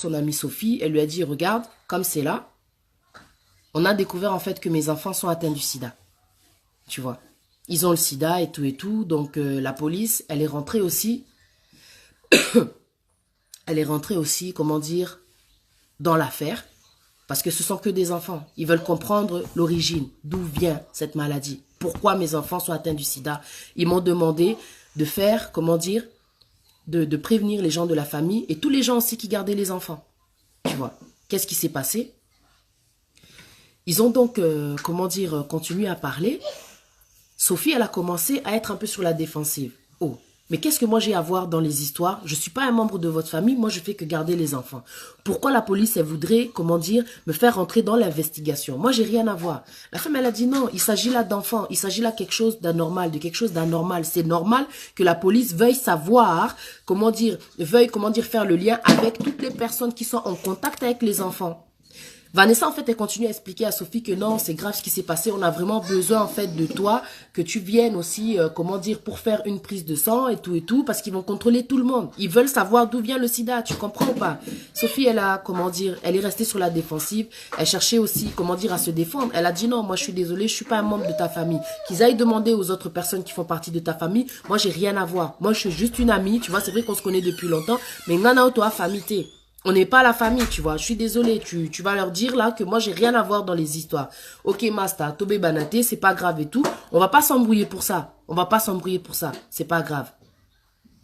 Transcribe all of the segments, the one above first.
son amie Sophie. Elle lui a dit, regarde, comme c'est là, on a découvert en fait que mes enfants sont atteints du sida. Tu vois. Ils ont le sida et tout et tout. Donc la police, elle est rentrée aussi. Elle est rentrée aussi, comment dire, dans l'affaire. Parce que ce sont que des enfants. Ils veulent comprendre l'origine, d'où vient cette maladie. Pourquoi mes enfants sont atteints du sida. Ils m'ont demandé de faire, comment dire, de prévenir les gens de la famille et tous les gens aussi qui gardaient les enfants. Tu vois. Qu'est-ce qui s'est passé? Ils ont donc, comment dire, continué à parler. Sophie, elle a commencé à être un peu sur la défensive. Oh, mais qu'est-ce que moi j'ai à voir dans les histoires? Je ne suis pas un membre de votre famille, moi je fais que garder les enfants. Pourquoi la police, elle voudrait, comment dire, me faire rentrer dans l'investigation? Moi, j'ai rien à voir. La femme, elle a dit non, il s'agit là d'enfants, il s'agit là de quelque chose d'anormal, de quelque chose d'anormal. C'est normal que la police veuille savoir, comment dire, faire le lien avec toutes les personnes qui sont en contact avec les enfants. Vanessa, en fait, elle continue à expliquer à Sophie que non, c'est grave ce qui s'est passé. On a vraiment besoin, en fait, de toi, que tu viennes aussi, comment dire, pour faire une prise de sang et tout, parce qu'ils vont contrôler tout le monde. Ils veulent savoir d'où vient le sida, tu comprends ou pas? Sophie, elle a, comment dire, elle est restée sur la défensive. Elle cherchait aussi, comment dire, à se défendre. Elle a dit non, moi, je suis désolée, je suis pas un membre de ta famille. Qu'ils aillent demander aux autres personnes qui font partie de ta famille. Moi, j'ai rien à voir. Moi, je suis juste une amie, tu vois, c'est vrai qu'on se connaît depuis longtemps, mais nana, toi, famille, on n'est pas la famille, tu vois. Je suis désolée, tu vas leur dire là que moi, j'ai rien à voir dans les histoires. Ok, Masta, Tobé Banaté, c'est pas grave et tout. On va pas s'embrouiller pour ça. On va pas s'embrouiller pour ça. C'est pas grave.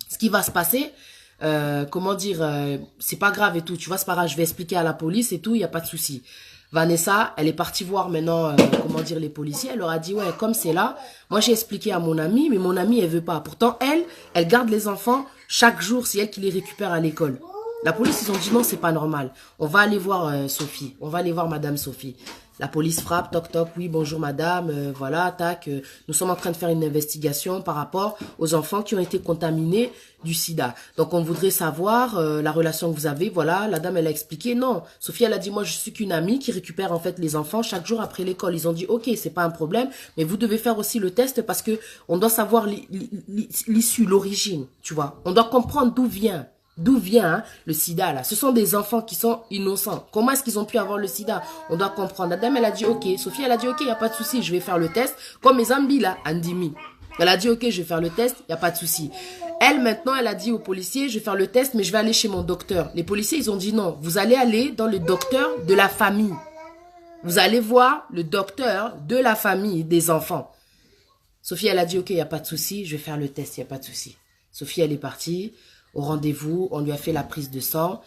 Ce qui va se passer, comment dire, c'est pas grave et tout. Tu vois, c'est pas grave, je vais expliquer à la police et tout, il n'y a pas de souci. Vanessa, elle est partie voir maintenant, comment dire, les policiers. Elle leur a dit, ouais, comme c'est là, moi j'ai expliqué à mon amie, mais mon amie, elle veut pas. Pourtant, elle garde les enfants chaque jour, c'est elle qui les récupère à l'école. La police, ils ont dit non, c'est pas normal. On va aller voir Sophie. On va aller voir Madame Sophie. La police frappe, toc toc, oui, bonjour madame, voilà, tac. Nous sommes en train de faire une investigation par rapport aux enfants qui ont été contaminés du sida. Donc on voudrait savoir la relation que vous avez, voilà. La dame, elle a expliqué, non. Sophie, elle a dit, moi je suis qu'une amie qui récupère en fait les enfants chaque jour après l'école. Ils ont dit, ok, c'est pas un problème, mais vous devez faire aussi le test parce que on doit savoir l'issue, l'origine, tu vois. On doit comprendre d'où vient. D'où vient le sida là? Ce sont des enfants qui sont innocents. Comment est-ce qu'ils ont pu avoir le sida? On doit comprendre. La dame, elle a dit ok. Sophie, elle a dit ok, il n'y a pas de souci, je vais faire le test. Comme mes amis là, Andimi. Elle a dit ok, je vais faire le test, il n'y a pas de souci. Elle, maintenant, elle a dit aux policiers, je vais faire le test, mais je vais aller chez mon docteur. Les policiers, ils ont dit non, vous allez aller dans le docteur de la famille. Vous allez voir le docteur de la famille des enfants. Sophie, elle a dit ok, il n'y a pas de souci, je vais faire le test, il n'y a pas de souci. Sophie, elle est partie. Au rendez-vous, on lui a fait la prise de sang,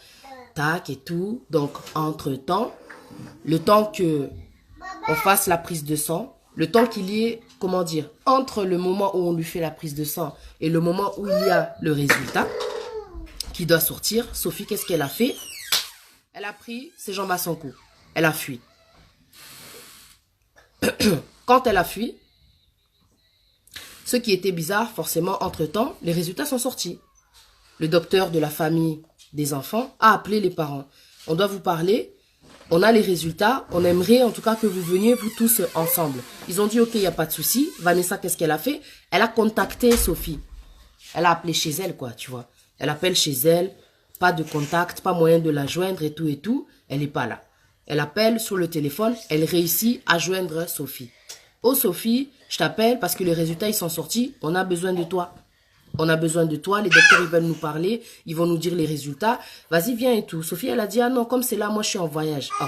tac et tout. Donc, entre-temps, le temps que on fasse la prise de sang, le temps qu'il y ait, comment dire, entre le moment où on lui fait la prise de sang et le moment où il y a le résultat qui doit sortir, Sophie, qu'est-ce qu'elle a fait? Elle a pris ses jambes à son cou. Elle a fui. Quand elle a fui, ce qui était bizarre, forcément, entre-temps, les résultats sont sortis. Le docteur de la famille des enfants a appelé les parents. On doit vous parler, on a les résultats, on aimerait en tout cas que vous veniez vous tous ensemble. Ils ont dit ok, il n'y a pas de souci. Vanessa, qu'est-ce qu'elle a fait? Elle a contacté Sophie. Elle a appelé chez elle, quoi, tu vois. Elle appelle chez elle, pas de contact, pas moyen de la joindre et tout. Elle n'est pas là. Elle appelle sur le téléphone, elle réussit à joindre Sophie. Oh Sophie, je t'appelle parce que les résultats ils sont sortis, on a besoin de toi. On a besoin de toi, les docteurs ils veulent nous parler, ils vont nous dire les résultats. Vas-y, viens et tout. Sophie, elle a dit, ah non, comme c'est là, moi je suis en voyage. Oh.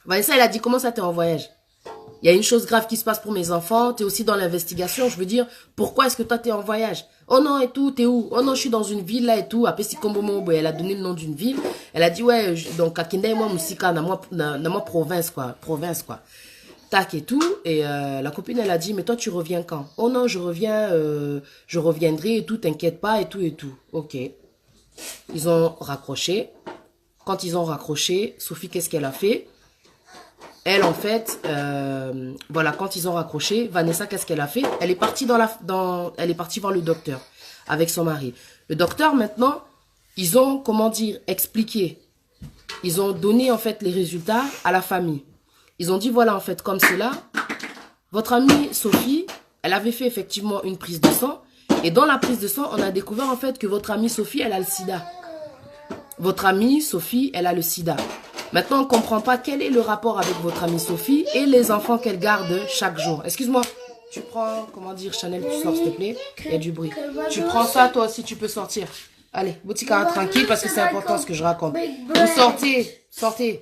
Vanessa, elle a dit, comment ça t'es en voyage? Il y a une chose grave qui se passe pour mes enfants, t'es aussi dans l'investigation, je veux dire, pourquoi est-ce que toi t'es en voyage? Oh non, et tout, t'es où? Oh non, je suis dans une ville là et tout. Après, elle a donné le nom d'une ville. Elle a dit, ouais, donc, à Kinde, moi, Moussika, dans ma province, quoi. Tac et tout, et la copine elle a dit mais toi tu reviens quand? Oh non je reviendrai et tout, t'inquiète pas et tout, ok. Ils ont raccroché. Quand ils ont raccroché, Sophie qu'est-ce qu'elle a fait? Elle en fait, voilà, quand ils ont raccroché, Vanessa qu'est-ce qu'elle a fait? Elle est partie elle est partie voir le docteur avec son mari. Le docteur maintenant, ils ont comment dire expliqué, ils ont donné en fait les résultats à la famille. Ils ont dit, voilà, en fait, comme c'est là, votre amie Sophie, elle avait fait effectivement une prise de sang. Et dans la prise de sang, on a découvert, en fait, que votre amie Sophie, elle a le sida. votre amie Sophie, elle a le sida. Maintenant, on ne comprend pas quel est le rapport avec votre amie Sophie et les enfants qu'elle garde chaque jour. Excuse-moi, tu prends, comment dire, Chanel, tu sors s'il te plaît. Il y a du bruit. Tu prends ça, toi aussi, tu peux sortir. Allez, Boutika, tranquille, parce que c'est important ce que je raconte. Vous sortez, sortez.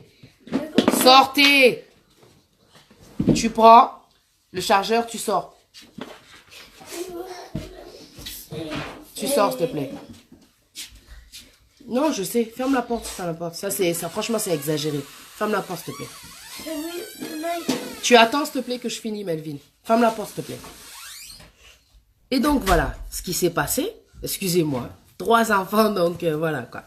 Sortez. Tu prends le chargeur, tu sors. Tu sors, s'il te plaît. Non, je sais. Ferme la porte, ferme la porte. Ça, franchement, c'est exagéré. Ferme la porte, s'il te plaît. Tu attends, s'il te plaît, que je finis, Melvin. Ferme la porte, s'il te plaît. Et donc, voilà ce qui s'est passé. Excusez-moi. 3 enfants, donc voilà, quoi.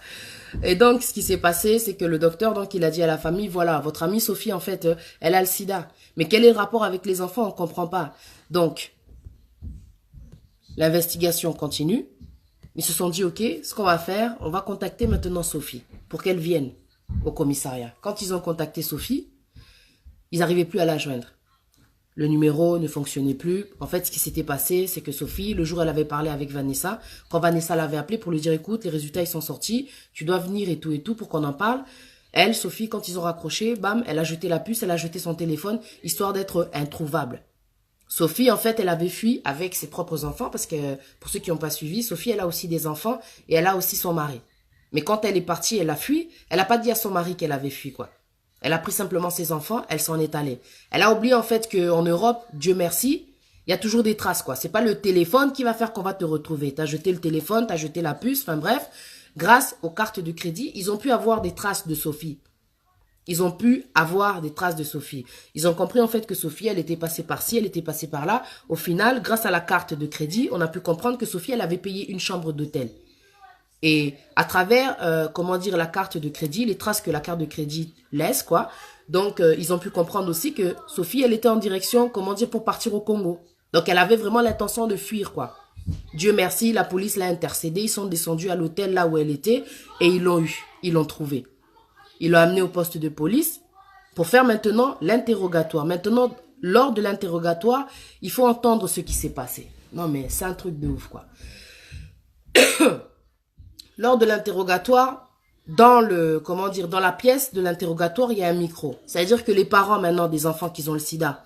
Et donc, ce qui s'est passé, c'est que le docteur, donc, il a dit à la famille, voilà, votre amie Sophie, en fait, elle a le sida. Mais quel est le rapport avec les enfants? On ne comprend pas. Donc, l'investigation continue. Ils se sont dit, ok, ce qu'on va faire, on va contacter maintenant Sophie pour qu'elle vienne au commissariat. Quand ils ont contacté Sophie, ils n'arrivaient plus à la joindre. Le numéro ne fonctionnait plus. En fait, ce qui s'était passé, c'est que Sophie, le jour où elle avait parlé avec Vanessa, quand Vanessa l'avait appelée pour lui dire, écoute, les résultats, ils sont sortis, tu dois venir et tout pour qu'on en parle. Elle, Sophie, quand ils ont raccroché, bam, elle a jeté la puce, elle a jeté son téléphone, histoire d'être introuvable. Sophie, en fait, elle avait fui avec ses propres enfants, parce que, pour ceux qui n'ont pas suivi, Sophie, elle a aussi des enfants, et elle a aussi son mari. Mais quand elle est partie, elle a fui, elle n'a pas dit à son mari qu'elle avait fui, quoi. Elle a pris simplement ses enfants, elle s'en est allée. Elle a oublié en fait qu'en Europe, Dieu merci, il y a toujours des traces, quoi. C'est pas le téléphone qui va faire qu'on va te retrouver. T'as jeté le téléphone, t'as jeté la puce, enfin bref. Grâce aux cartes de crédit, ils ont pu avoir des traces de Sophie. Ils ont pu avoir des traces de Sophie. Ils ont compris en fait que Sophie, elle était passée par-ci, elle était passée par-là. Au final, grâce à la carte de crédit, on a pu comprendre que Sophie, elle avait payé une chambre d'hôtel. Et à travers, comment dire, la carte de crédit, les traces que la carte de crédit laisse, quoi. Donc, ils ont pu comprendre aussi que Sophie, elle était en direction, comment dire, pour partir au Congo. Donc, elle avait vraiment l'intention de fuir, quoi. Dieu merci, la police l'a intercédé. Ils sont descendus à l'hôtel là où elle était et ils l'ont eu. Ils l'ont trouvée. Ils l'ont amenée au poste de police pour faire maintenant l'interrogatoire. Maintenant, lors de l'interrogatoire, il faut entendre ce qui s'est passé. Non, mais c'est un truc de ouf, quoi. Lors de l'interrogatoire, dans la pièce de l'interrogatoire, il y a un micro. C'est-à-dire que les parents maintenant des enfants qui ont le sida,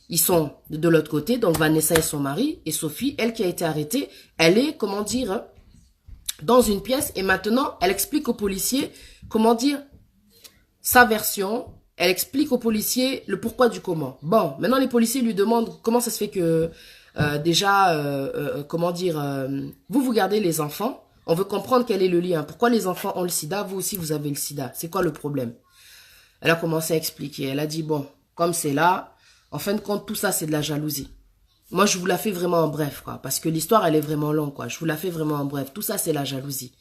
ils sont de l'autre côté, donc Vanessa et son mari, et Sophie, elle qui a été arrêtée, elle est, comment dire, dans une pièce, et maintenant, elle explique aux policiers, comment dire, sa version, elle explique aux policiers le pourquoi du comment. Bon, maintenant les policiers lui demandent comment ça se fait que, vous gardez les enfants. On veut comprendre quel est le lien. Pourquoi les enfants ont le sida, vous aussi vous avez le sida. C'est quoi le problème? Elle a commencé à expliquer. Elle a dit, bon, comme c'est là, en fin de compte, tout ça, c'est de la jalousie. Moi, je vous la fais vraiment en bref, quoi. Parce que l'histoire, elle est vraiment longue, quoi. Je vous la fais vraiment en bref. Tout ça, c'est la jalousie.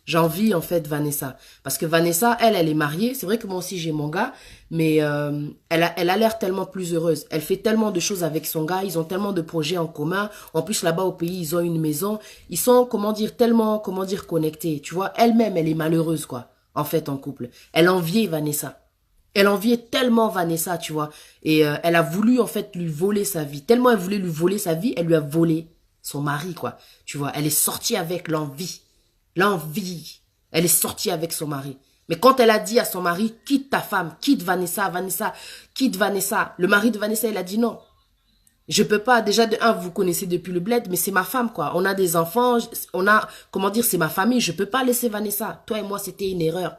J'envie, en fait, Vanessa. Parce que Vanessa, elle est mariée. C'est vrai que moi aussi, j'ai mon gars. Mais elle a l'air tellement plus heureuse. Elle fait tellement de choses avec son gars. Ils ont tellement de projets en commun. En plus, là-bas, au pays, ils ont une maison. Ils sont, tellement, connectés. Tu vois, elle-même, elle est malheureuse, quoi. En fait, en couple. Elle enviait Vanessa. Elle enviait tellement Vanessa, tu vois. Et elle a voulu, en fait, lui voler sa vie. Tellement elle voulait lui voler sa vie, elle lui a volé son mari, quoi. Tu vois, elle est sortie avec l'envie. L'envie. Elle est sortie avec son mari. Mais quand elle a dit à son mari, quitte ta femme, quitte Vanessa, quitte Vanessa. Le mari de Vanessa, il a dit non. Je peux pas. Déjà, de un, vous connaissez depuis le bled, mais c'est ma femme, quoi. On a des enfants, on a, c'est ma famille. Je peux pas laisser Vanessa. Toi et moi, c'était une erreur.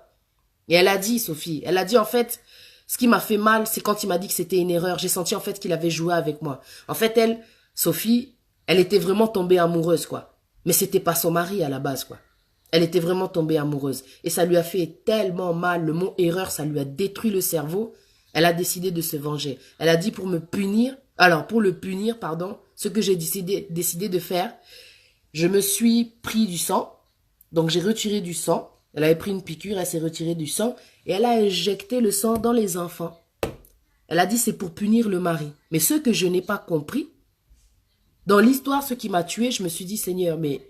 Et elle a dit, Sophie, elle a dit, en fait, ce qui m'a fait mal, c'est quand il m'a dit que c'était une erreur. J'ai senti, en fait, qu'il avait joué avec moi. En fait, elle, Sophie, elle était vraiment tombée amoureuse, quoi. Mais c'était pas son mari à la base, quoi. Elle était vraiment tombée amoureuse. Et ça lui a fait tellement mal. Le mot erreur, ça lui a détruit le cerveau. Elle a décidé de se venger. Elle a dit pour le punir, ce que j'ai décidé de faire, je me suis pris du sang. Donc j'ai retiré du sang. Elle avait pris une piqûre, elle s'est retirée du sang. Et elle a injecté le sang dans les enfants. Elle a dit c'est pour punir le mari. Mais ce que je n'ai pas compris, dans l'histoire, ce qui m'a tué, je me suis dit, Seigneur, mais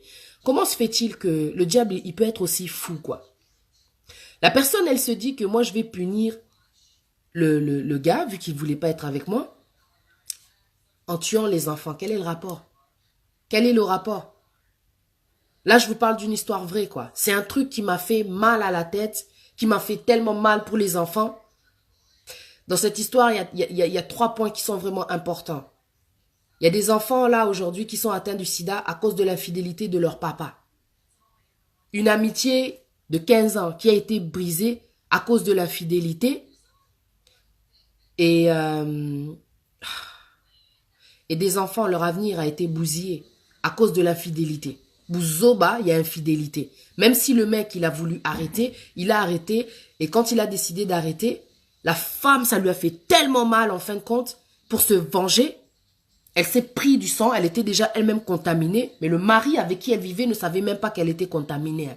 comment se fait-il que le diable, il peut être aussi fou, quoi? La personne, elle se dit que moi, je vais punir le gars, vu qu'il ne voulait pas être avec moi, en tuant les enfants. Quel est le rapport? Quel est le rapport? Là, je vous parle d'une histoire vraie, quoi. C'est un truc qui m'a fait mal à la tête, qui m'a fait tellement mal pour les enfants. Dans cette histoire, il y a 3 points qui sont vraiment importants. Il y a des enfants, là, aujourd'hui, qui sont atteints du sida à cause de l'infidélité de leur papa. Une amitié de 15 ans qui a été brisée à cause de l'infidélité. Et des enfants, leur avenir a été bousillé à cause de l'infidélité. Bouzoba, il y a infidélité. Même si le mec, il a voulu arrêter, il a arrêté. Et quand il a décidé d'arrêter, la femme, ça lui a fait tellement mal, en fin de compte, pour se venger. Elle s'est pris du sang, elle était déjà elle-même contaminée. Mais le mari avec qui elle vivait ne savait même pas qu'elle était contaminée.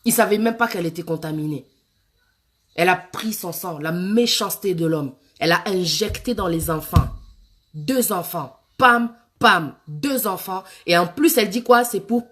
Il ne savait même pas qu'elle était contaminée. Elle a pris son sang, la méchanceté de l'homme. Elle a injecté dans les enfants. 2 enfants. Pam, pam, 2 enfants. Et en plus, elle dit quoi? C'est pour